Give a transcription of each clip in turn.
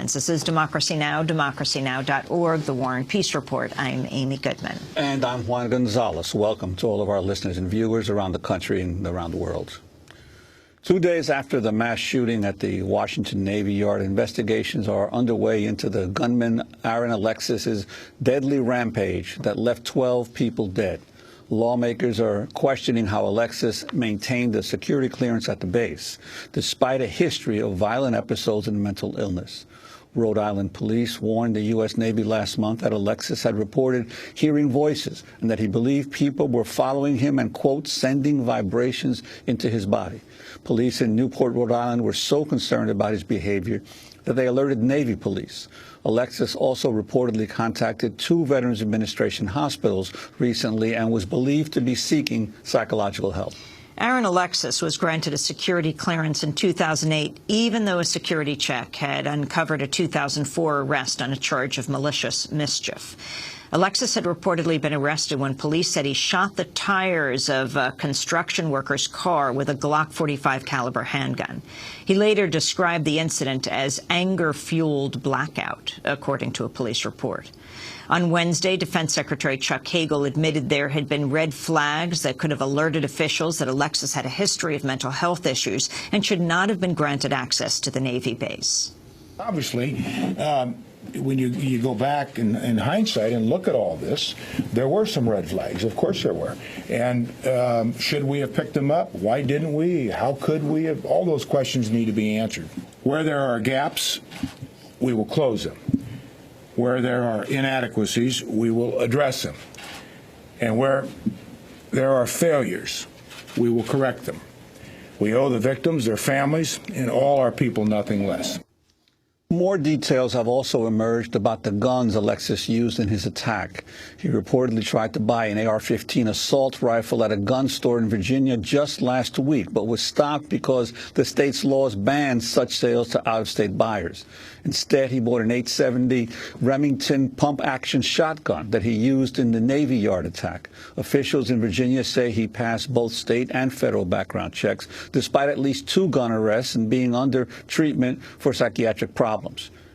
Friends. This is Democracy Now!, democracynow.org, The War and Peace Report. I'm Amy Goodman. And I'm Juan Gonzalez. Welcome to all of our listeners and viewers around the country and around the world. 2 days after the mass shooting at the Washington Navy Yard, investigations are underway into the gunman Aaron Alexis's deadly rampage that left 12 people dead. Lawmakers are questioning how Alexis maintained a security clearance at the base, despite a history of violent episodes and mental illness. Rhode Island police warned the U.S. Navy last month that Alexis had reported hearing voices and that he believed people were following him and, quote, sending vibrations into his body. Police in Newport, Rhode Island were so concerned about his behavior that they alerted Navy police. Alexis also reportedly contacted 2 Veterans Administration hospitals recently and was believed to be seeking psychological help. Aaron Alexis was granted a security clearance in 2008, even though a security check had uncovered a 2004 arrest on a charge of malicious mischief. Alexis had reportedly been arrested when police said he shot the tires of a construction worker's car with a Glock 45 caliber handgun. He later described the incident as anger-fueled blackout, according to a police report. On Wednesday, Defense Secretary Chuck Hagel admitted there had been red flags that could have alerted officials that Alexis had a history of mental health issues and should not have been granted access to the Navy base. Obviously, when you go back in hindsight and look at all this, there were some red flags. Of course there were. And should we have picked them up? Why didn't we? How could we have? All those questions need to be answered. Where there are gaps, we will close them. Where there are inadequacies, we will address them. And where there are failures, we will correct them. We owe the victims, their families, and all our people nothing less. More details have also emerged about the guns Alexis used in his attack. He reportedly tried to buy an AR-15 assault rifle at a gun store in Virginia just last week, but was stopped because the state's laws banned such sales to out-of-state buyers. Instead, he bought an .870 Remington pump-action shotgun that he used in the Navy Yard attack. Officials in Virginia say he passed both state and federal background checks, despite at least 2 gun arrests and being under treatment for psychiatric problems.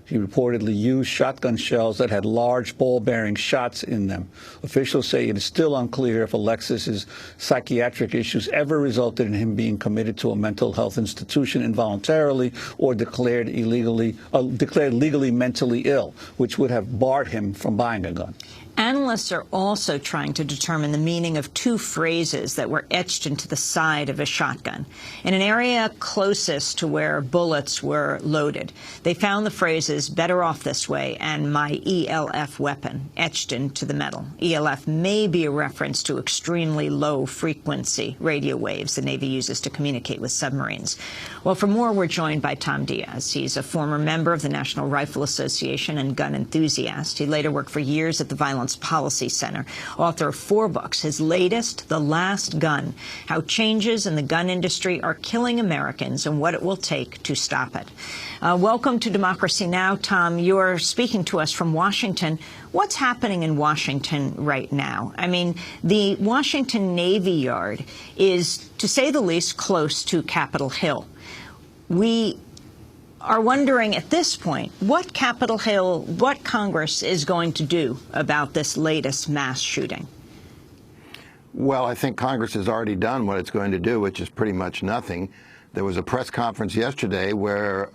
He reportedly used shotgun shells that had large ball-bearing shots in them. Officials say it is still unclear if Alexis's psychiatric issues ever resulted in him being committed to a mental health institution involuntarily or declared legally mentally ill, which would have barred him from buying a gun. Analysts are also trying to determine the meaning of 2 phrases that were etched into the side of a shotgun. In an area closest to where bullets were loaded, they found the phrases "better off this way" and "my ELF weapon" etched into the metal. ELF may be a reference to extremely low-frequency radio waves the Navy uses to communicate with submarines. Well, for more, we're joined by Tom Diaz. He's a former member of the National Rifle Association and gun enthusiast. He later worked for years at the Violence Policy Center, author of 4 books. His latest, The Last Gun: How Changes in the Gun Industry Are Killing Americans and What It Will Take to Stop It. Welcome to Democracy Now!, Tom. You're speaking to us from Washington. What's happening in Washington right now? I mean, the Washington Navy Yard is, to say the least, close to Capitol Hill. We are wondering at this point what Capitol Hill, what Congress is going to do about this latest mass shooting. Well, I think Congress has already done what it's going to do, which is pretty much nothing. There was a press conference yesterday where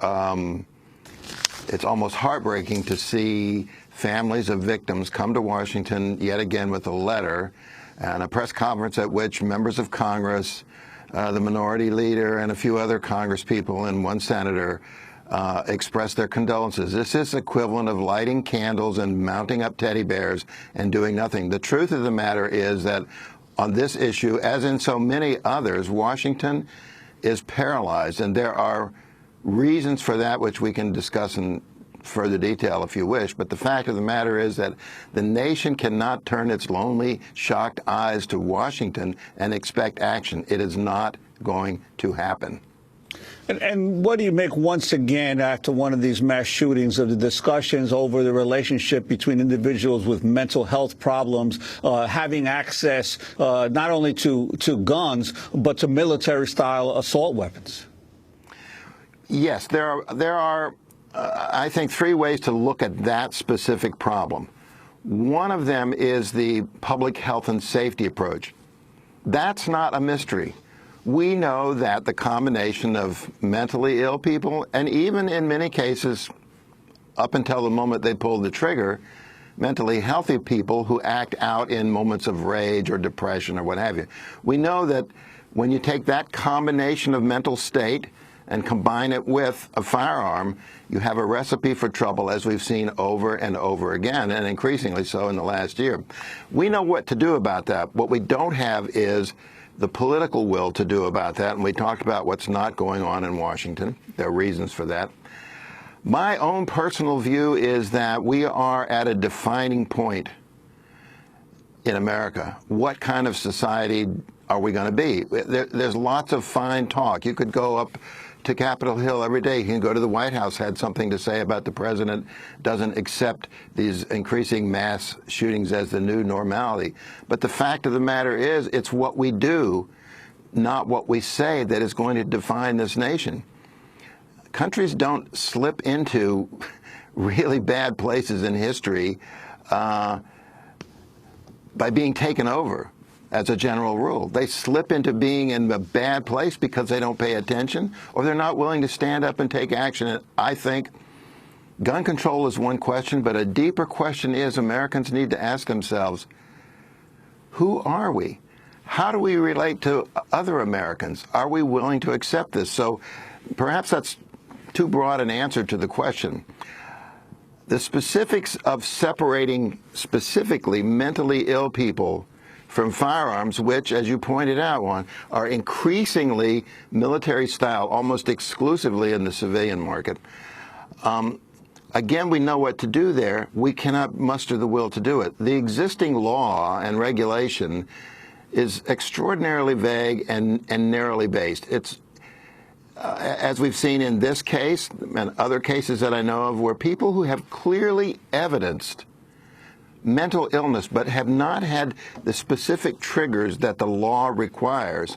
it's almost heartbreaking to see families of victims come to Washington yet again with a letter, and a press conference at which members of Congress, the minority leader and a few other Congress people and 1 senator expressed their condolences. This is equivalent of lighting candles and mounting up teddy bears and doing nothing. The truth of the matter is that on this issue, as in so many others, Washington is paralyzed, and there are reasons for that which we can discuss in further detail if you wish. But the fact of the matter is that the nation cannot turn its lonely, shocked eyes to Washington and expect action. It is not going to happen. And what do you make, once again, after one of these mass shootings, of the discussions over the relationship between individuals with mental health problems having access not only to guns, but to military-style assault weapons? Yes, there are I think, three ways to look at that specific problem. One of them is the public health and safety approach. That's not a mystery. We know that the combination of mentally ill people, and even in many cases, up until the moment they pulled the trigger, mentally healthy people who act out in moments of rage or depression or what have you. We know that when you take that combination of mental state and combine it with a firearm, you have a recipe for trouble, as we've seen over and over again, and increasingly so in the last year. We know what to do about that. What we don't have is the political will to do about that, and we talked about what's not going on in Washington. There are reasons for that. My own personal view is that we are at a defining point in America. What kind of society are we going to be? There's lots of fine talk. You could go up to Capitol Hill every day. You can go to the White House, had something to say about the president doesn't accept these increasing mass shootings as the new normality. But the fact of the matter is, it's what we do, not what we say, that is going to define this nation. Countries don't slip into really bad places in history by being taken over, as a general rule. They slip into being in a bad place because they don't pay attention, or they're not willing to stand up and take action. And I think gun control is one question, but a deeper question is Americans need to ask themselves, who are we? How do we relate to other Americans? Are we willing to accept this? So perhaps that's too broad an answer to the question. The specifics of separating specifically mentally ill people from firearms, which, as you pointed out, Juan, are increasingly military style, almost exclusively in the civilian market. Again, we know what to do there. We cannot muster the will to do it. The existing law and regulation is extraordinarily vague and narrowly based. It's as we've seen in this case and other cases that I know of, where people who have clearly evidenced mental illness but have not had the specific triggers that the law requires,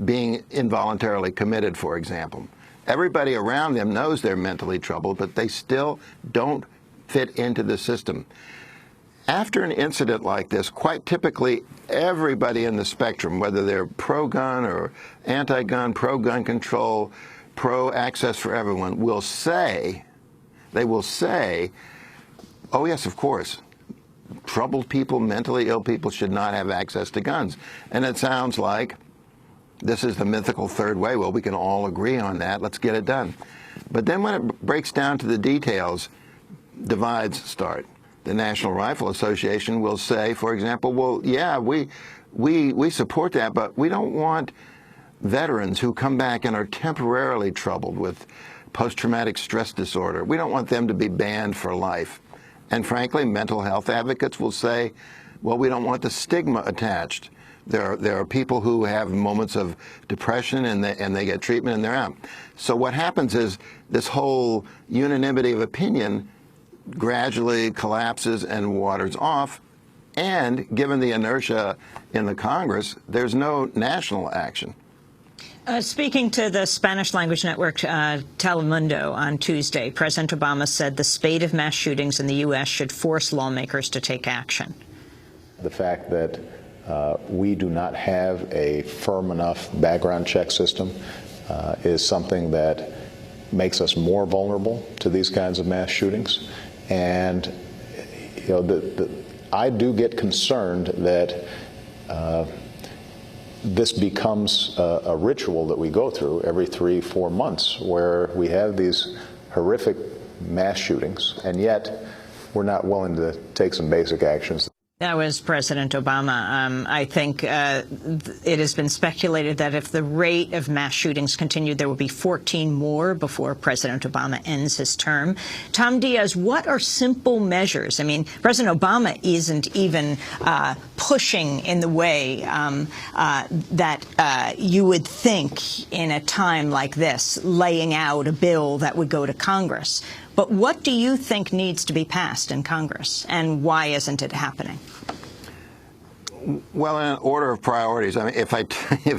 being involuntarily committed, for example. Everybody around them knows they're mentally troubled, but they still don't fit into the system. After an incident like this, quite typically everybody in the spectrum, whether they're pro-gun or anti-gun, pro-gun control, pro-access for everyone, will say, oh yes, of course, troubled people, mentally ill people should not have access to guns. And it sounds like this is the mythical third way. Well, we can all agree on that. Let's get it done. But then when it breaks down to the details, divides start. The National Rifle Association will say, for example, well, yeah, we support that, but we don't want veterans who come back and are temporarily troubled with post-traumatic stress disorder. We don't want them to be banned for life. And frankly, mental health advocates will say, well, we don't want the stigma attached. There are people who have moments of depression and they get treatment and they're out. So what happens is this whole unanimity of opinion gradually collapses and waters off. And given the inertia in the Congress, there's no national action. Speaking to the Spanish language network Telemundo on Tuesday, President Obama said the spate of mass shootings in the U.S. should force lawmakers to take action. The fact that we do not have a firm enough background check system is something that makes us more vulnerable to these kinds of mass shootings. And you know, I do get concerned that this becomes a ritual that we go through every 3-4 months, where we have these horrific mass shootings, and yet we're not willing to take some basic actions. That was President Obama. I think it has been speculated that if the rate of mass shootings continued, there will be 14 more before President Obama ends his term. Tom Diaz, what are simple measures? I mean, President Obama isn't even pushing in the way that you would think in a time like this, laying out a bill that would go to Congress. But what do you think needs to be passed in Congress, and why isn't it happening? Well, in order of priorities, I mean, if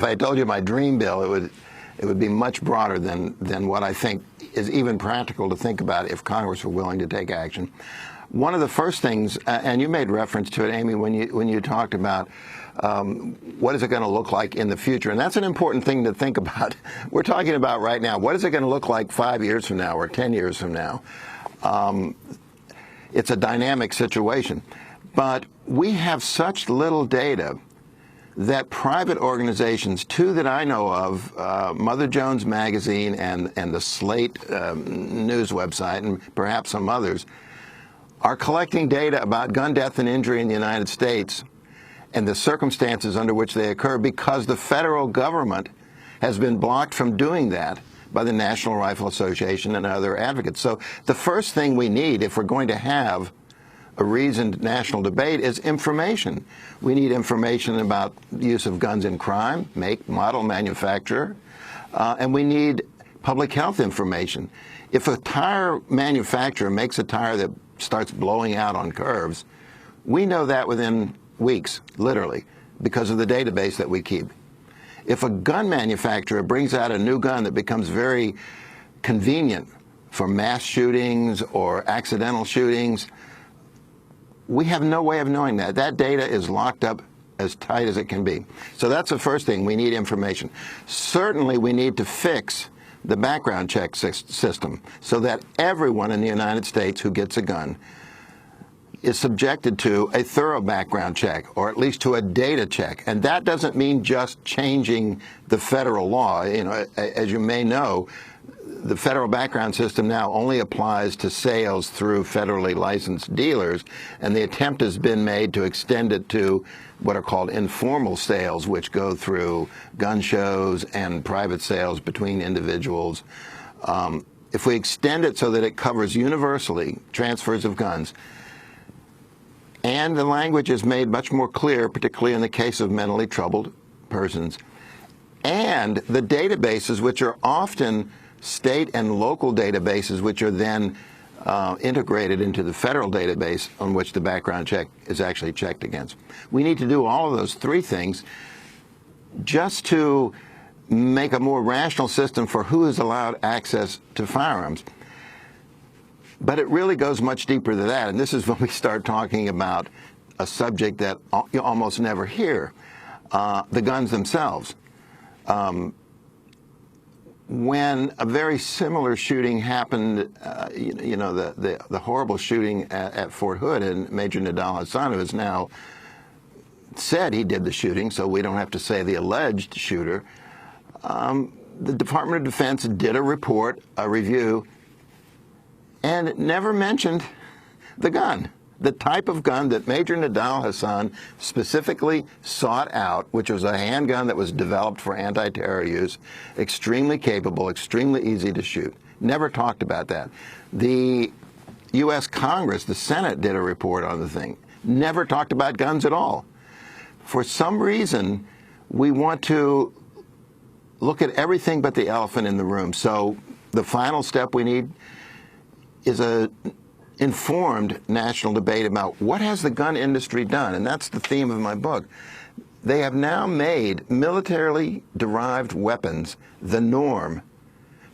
I told you my dream bill, It would be much broader than what I think is even practical to think about if Congress were willing to take action. One of the first things, and you made reference to it, Amy, when you talked about what is it going to look like in the future, and that's an important thing to think about. We're talking about right now, what is it going to look like 5 years from now or 10 years from now? It's a dynamic situation, but we have such little data that private organizations, two that I know of, Mother Jones Magazine and the Slate news website, and perhaps some others, are collecting data about gun death and injury in the United States and the circumstances under which they occur because the federal government has been blocked from doing that by the National Rifle Association and other advocates. So the first thing we need if we're going to have a reasoned national debate is information. We need information about the use of guns in crime, make, model, manufacturer, and we need public health information. If a tire manufacturer makes a tire that starts blowing out on curves, we know that within weeks, literally, because of the database that we keep. If a gun manufacturer brings out a new gun that becomes very convenient for mass shootings or accidental shootings, we have no way of knowing that. That data is locked up as tight as it can be. So that's the first thing. We need information. Certainly we need to fix the background check system so that everyone in the United States who gets a gun is subjected to a thorough background check, or at least to a data check. And that doesn't mean just changing the federal law. You know, as you may know, the federal background system now only applies to sales through federally licensed dealers, and the attempt has been made to extend it to what are called informal sales, which go through gun shows and private sales between individuals. If we extend it so that it covers universally transfers of guns, and the language is made much more clear, particularly in the case of mentally troubled persons, and the databases, which are often state and local databases, which are then integrated into the federal database on which the background check is actually checked against. We need to do all of those three things just to make a more rational system for who is allowed access to firearms. But it really goes much deeper than that, and this is when we start talking about a subject that you almost never hear, the guns themselves. When a very similar shooting happened, the horrible shooting at Fort Hood, and Major Nidal Hasan, who has now said he did the shooting, so we don't have to say the alleged shooter, the Department of Defense did a report, a review, and it never mentioned the gun. The type of gun that Major Nidal Hasan specifically sought out, which was a handgun that was developed for anti-terror use, extremely capable, extremely easy to shoot. Never talked about that. The U.S. Congress, the Senate, did a report on the thing. Never talked about guns at all. For some reason, we want to look at everything but the elephant in the room. So the final step we need is a informed national debate about what has the gun industry done, and that's the theme of my book. They have now made militarily derived weapons the norm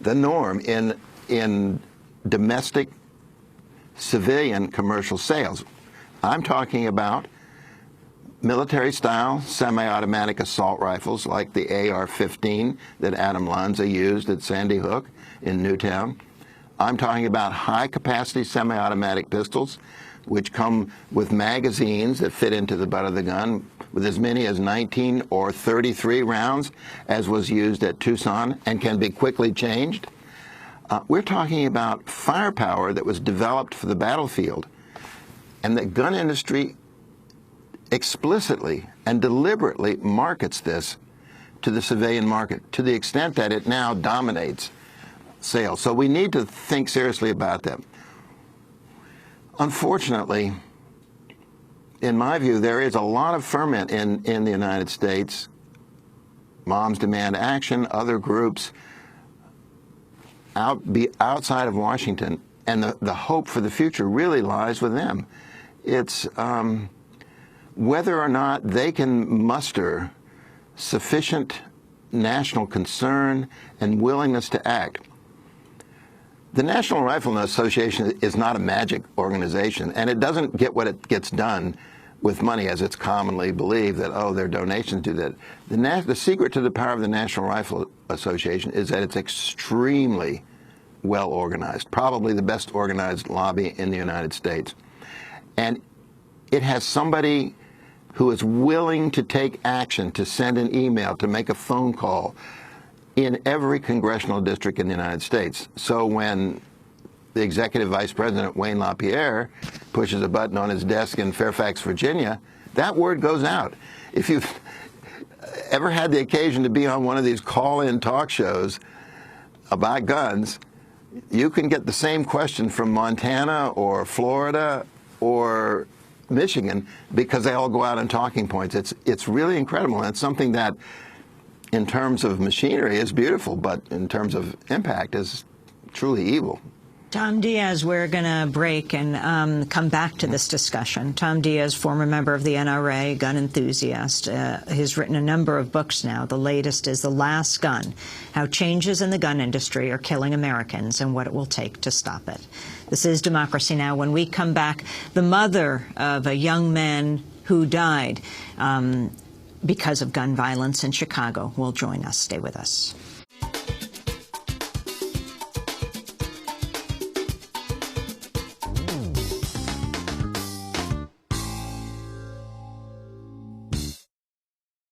in domestic civilian commercial sales. I'm talking about military-style semi-automatic assault rifles like the AR-15 that Adam Lanza used at Sandy Hook in Newtown. I'm talking about high-capacity semi-automatic pistols, which come with magazines that fit into the butt of the gun with as many as 19 or 33 rounds, as was used at Tucson, and can be quickly changed. We're talking about firepower that was developed for the battlefield, and the gun industry explicitly and deliberately markets this to the civilian market to the extent that it now dominates sales. So we need to think seriously about that. Unfortunately, in my view, there is a lot of ferment in the United States. Moms Demand Action, other groups outside of Washington, and the hope for the future really lies with them. It's whether or not they can muster sufficient national concern and willingness to act. The National Rifleman Association is not a magic organization, and it doesn't get what it gets done with money, as it's commonly believed that, oh, their donations do that. The secret to the power of the National Rifle Association is that it's extremely well organized, probably the best organized lobby in the United States. And it has somebody who is willing to take action, to send an email, to make a phone call in every congressional district in the United States. So when the Executive Vice President, Wayne LaPierre, pushes a button on his desk in Fairfax, Virginia, that word goes out. If you've ever had the occasion to be on one of these call-in talk shows about guns, you can get the same question from Montana or Florida or Michigan because they all go out on talking points. It's really incredible, and it's something that, in terms of machinery, is beautiful, but in terms of impact, is truly evil. Tom Diaz, we're going to break and come back to this discussion. Tom Diaz, former member of the NRA, gun enthusiast, has written a number of books now. The latest is The Last Gun, How Changes in the Gun Industry Are Killing Americans and What It Will Take to Stop It. This is Democracy Now! When we come back, the mother of a young man who died because of gun violence in Chicago will join us. Stay with us.